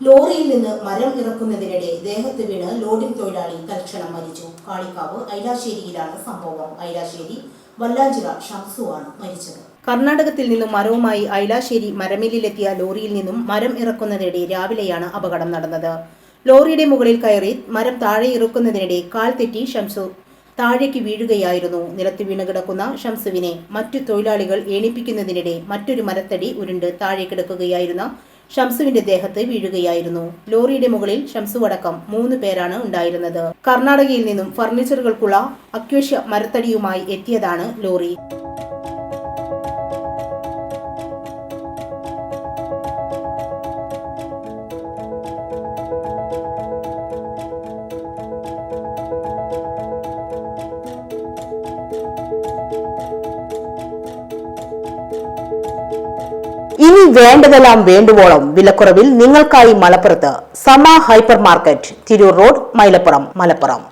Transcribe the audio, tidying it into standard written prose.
ലോറിയിൽ നിന്ന് മരം ഇറക്കുന്നതിനിടെ ദേഹത്ത് വീണ് ലോഡിംഗ് തൊഴിലാളി തൽക്ഷണം മരിച്ചു. കാളിക്കാവ് ഐലാശ്ശേരിയിലാണ് സംഭവം. ഐലാശ്ശേരി വല്ലാഞ്ചിറ ഷംസുവാണ് മരിച്ചത്. കർണാടകത്തിൽ നിന്നും മരവുമായി ഐലാശ്ശേരി മരമില്ലിലെത്തിയ ലോറിയിൽ നിന്നും മരം ഇറക്കുന്നതിനിടെ രാവിലെയാണ് അപകടം നടന്നത്. ലോറിയുടെ മുകളിൽ കയറി മരം താഴെ ഇറക്കുന്നതിനിടെ കാൽ തെറ്റി ഷംസു താഴേക്ക് വീഴുകയായിരുന്നു. നിലത്ത് വീണ് കിടക്കുന്ന ഷംസുവിനെ മറ്റു തൊഴിലാളികൾ എണീപ്പിക്കുന്നതിനിടെ മറ്റൊരു മരത്തടി ഉരുണ്ട് താഴെ കിടക്കുകയായിരുന്ന ഷംസുവിന്റെ ദേഹത്ത് വീഴുകയായിരുന്നു. ലോറിയുടെ മുകളിൽ ഷംസുവടക്കം 3 പേരാണ് ഉണ്ടായിരുന്നത്. കർണാടകയിൽ നിന്നും ഫർണിച്ചറുകൾക്കുള്ള അക്വേഷ്യ മരത്തടിയുമായി എത്തിയതാണ് ലോറി. ഇനി വേണ്ടതെല്ലാം വേണ്ടുവോളം വിലക്കുറവിൽ നിങ്ങൾക്കായി മലപ്പുറത്ത് സമ hyper market, Tirur road, Mylapuram, Malappuram.